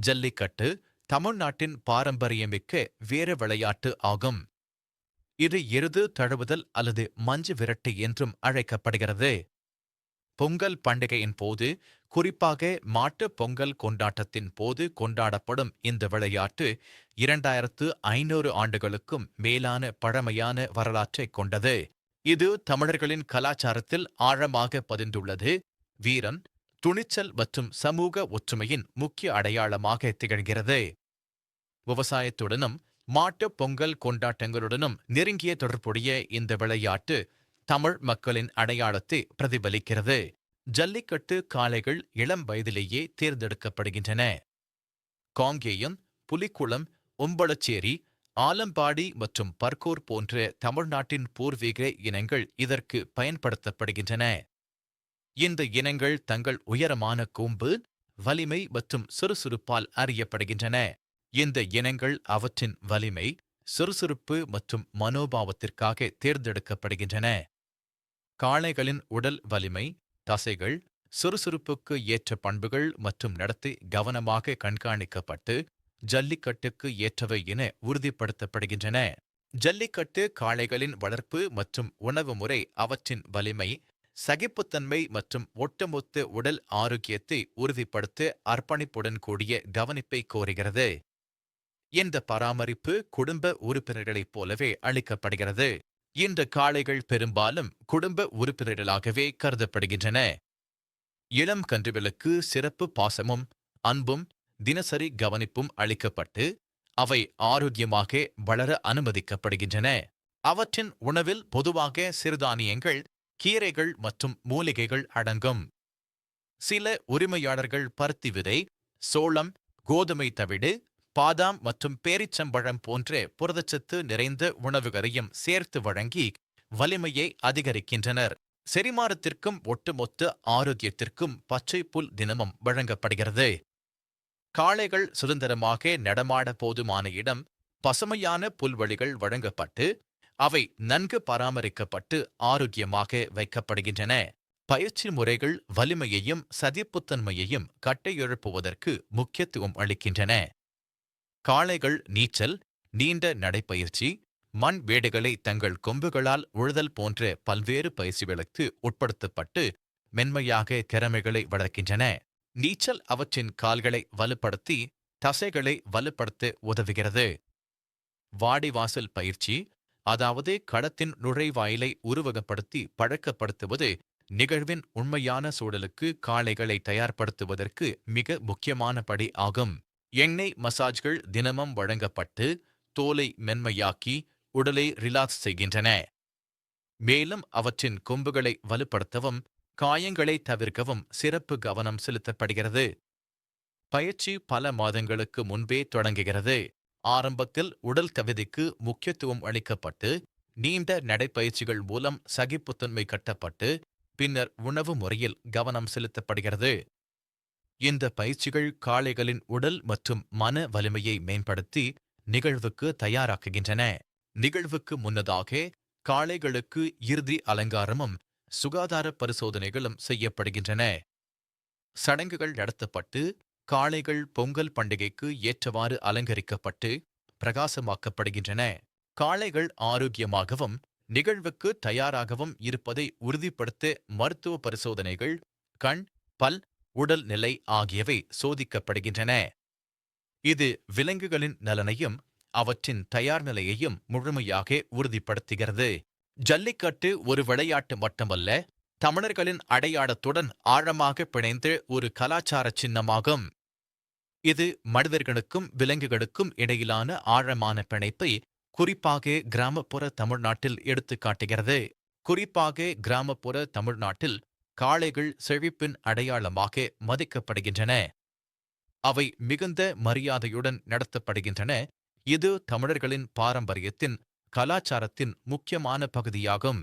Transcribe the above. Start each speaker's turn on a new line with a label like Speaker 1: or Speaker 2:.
Speaker 1: ஜல்லிக்கட்டு தமிழ்நாட்டின் பாரம்பரியமிக்க வீர விளையாட்டு ஆகும். இது எருது தழுவுதல் அல்லது மஞ்சு விரட்டு என்றும் அழைக்கப்படுகிறது. பொங்கல் பண்டிகையின் போது, குறிப்பாக மாட்டுப் பொங்கல் கொண்டாட்டத்தின் போது கொண்டாடப்படும் இந்த விளையாட்டு 2500 ஆண்டுகளுக்கும் மேலான பழமையான வரலாற்றைக் கொண்டது. இது தமிழர்களின் கலாச்சாரத்தில் ஆழமாக பதிந்துள்ளது. வீரம், துணிச்சல் மற்றும் சமூக ஒற்றுமையின் முக்கிய அடையாளமாக திகழ்கிறது. விவசாயத்துடனும் மாட்டுப் பொங்கல் கொண்டாட்டங்களுடனும் நெருங்கிய தொடர்புடைய இந்த விளையாட்டு தமிழ் மக்களின் அடையாளத்தை பிரதிபலிக்கிறது. ஜல்லிக்கட்டு காளைகள் இளம் வயதிலேயே தேர்ந்தெடுக்கப்படுகின்றன. காங்கேயம், புலிக்குளம், உம்பளச்சேரி, ஆலம்பாடி மற்றும் பர்கூர் போன்ற தமிழ்நாட்டின் பூர்வீக இனங்கள் இதற்கு பயன்படுத்தப்படுகின்றன. இந்த இனங்கள் தங்கள் உயரமான கூம்பு, வலிமை மற்றும் சுறுசுறுப்பால் அறியப்படுகின்றன. இந்த இனங்கள் அவற்றின் வலிமை, சுறுசுறுப்பு மற்றும் மனோபாவத்திற்காக தேர்ந்தெடுக்கப்படுகின்றன. காளைகளின் உடல் வலிமை, தசைகள், சுறுசுறுப்புக்கு ஏற்ற பண்புகள் மற்றும் நடத்தை கவனமாக கண்காணிக்கப்பட்டு ஜல்லிக்கட்டுக்கு ஏற்றவை என உறுதிப்படுத்தப்படுகின்றன. ஜல்லிக்கட்டு காளைகளின் வளர்ப்பு மற்றும் உணவு முறை அவற்றின் வலிமை, சகிப்புத்தன்மை மற்றும் ஒட்டுமொத்த உடல் ஆரோக்கியத்தை உறுதிப்படுத்த அர்ப்பணிப்புடன் கூடிய கவனிப்பை கோருகிறது. இந்த பராமரிப்பு குடும்ப உறுப்பினர்களைப் போலவே அளிக்கப்படுகிறது. இந்த காளைகள் பெரும்பாலும் குடும்ப உறுப்பினர்களாகவே கருதப்படுகின்றன. இளம் கன்றுகளுக்கு சிறப்பு பாசமும் அன்பும் தினசரி கவனிப்பும் அளிக்கப்பட்டு அவை ஆரோக்கியமாக வளர அனுமதிக்கப்படுகின்றன. அவற்றின் உணவில் பொதுவாக சிறுதானியங்கள், கீரைகள் மற்றும் மூலிகைகள் அடங்கும். சில உரிமையாளர்கள் பருத்தி விதை, சோளம், கோதுமை தவிடு, பாதாம் மற்றும் பேரிச்சம்பழம் போன்ற புரதச்சத்து நிறைந்த உணவுகளையும் சேர்த்து வழங்கி வலிமையை அதிகரிக்கின்றனர். செரிமானத்திற்கும் ஒட்டுமொத்த ஆரோக்கியத்திற்கும் பச்சை புல் தினமும் வழங்கப்படுகிறது. காளைகள் சுதந்திரமாக நடமாட போதுமான இடம், பசுமையான புல்வெளிகள் வழங்கப்பட்டு அவை நன்கு பராமரிக்கப்பட்டு ஆரோக்கியமாக வைக்கப்படுகின்றன. பயிற்சி முறைகள் வலிமையையும் சதிப்புத்தன்மையையும் கட்டையெழுப்புவதற்கு முக்கியத்துவம் அளிக்கின்றன. காளைகள் நீச்சல், நீண்ட நடைப்பயிற்சி, மண் வேடுகளை தங்கள் கொம்புகளால் உழுதல் போன்ற பல்வேறு பயிற்சிகளுக்கு உட்படுத்தப்பட்டு மென்மையாக திறமைகளை வளர்க்கின்றன. நீச்சல் அவற்றின் கால்களை வலுப்படுத்தி தசைகளை வலுப்படுத்த உதவுகிறது. வாடிவாசல் பயிற்சி, அதாவது களத்தின் நுழைவாயிலை உருவகப்படுத்தி பழக்கப்படுத்துவது, நிகழ்வின் உண்மையான சூழலுக்கு காளைகளை தயார்படுத்துவதற்கு மிக முக்கியமான படி ஆகும். எண்ணெய் மசாஜ்கள் தினமும் வழங்கப்பட்டு தோலை மென்மையாக்கி உடலை ரிலாக்ஸ் செய்கின்றன. மேலும் அவற்றின் கொம்புகளை வலுப்படுத்தவும் காயங்களை தவிர்க்கவும் சிறப்பு கவனம் செலுத்தப்படுகிறது. பயிற்சி பல மாதங்களுக்கு முன்பே தொடங்குகிறது. ஆரம்பத்தில் உடல் தகுதிக்கு முக்கியத்துவம் அளிக்கப்பட்டு நீண்ட நடைப்பயிற்சிகள் மூலம் சகிப்புத்தன்மை கட்டப்பட்டு பின்னர் உணவு முறையில் கவனம் செலுத்தப்படுகிறது. இந்த பயிற்சிகள் காளைகளின் உடல் மற்றும் மன வலிமையை மேம்படுத்தி நிகழ்வுக்கு தயாராக்குகின்றன. நிகழ்வுக்கு முன்னதாக காளைகளுக்கு இறுதி அலங்காரமும் சுகாதார பரிசோதனைகளும் செய்யப்படுகின்றன. சடங்குகள் நடத்தப்பட்டு காளைகள் பொங்கல் பண்டிகைக்கு ஏற்றவாறு அலங்கரிக்கப்பட்டு பிரகாசமாக்கப்படுகின்றன. காளைகள் ஆரோக்கியமாகவும் நிகழ்வுக்கு தயாராகவும் இருப்பதை உறுதிப்படுத்த மருத்துவ பரிசோதனைகள், கண், பல், உடல் நிலை ஆகியவை சோதிக்கப்படுகின்றன. இது விலங்குகளின் நலனையும் அவற்றின் தயார் நிலையையும் முழுமையாக உறுதிப்படுத்துகிறது. ஜல்லிக்கட்டு ஒரு விளையாட்டு மட்டுமல்ல, தமிழர்களின் அடையாளத்துடன் ஆழமாக பிணைந்த ஒரு கலாச்சார சின்னமாகும். இது மனிதர்களுக்கும் விலங்குகளுக்கும் இடையிலான ஆழமான பிணைப்பை குறிப்பாக கிராமப்புற தமிழ்நாட்டில் எடுத்துக்காட்டுகிறது. குறிப்பாக கிராமப்புற தமிழ்நாட்டில் காளைகள் செழிப்பின் அடையாளமாக மதிக்கப்படுகின்றன. அவை மிகுந்த மரியாதையுடன் நடத்தப்படுகின்றன. இது தமிழர்களின் பாரம்பரியத்தின், கலாச்சாரத்தின் முக்கியமான பகுதியாகும்.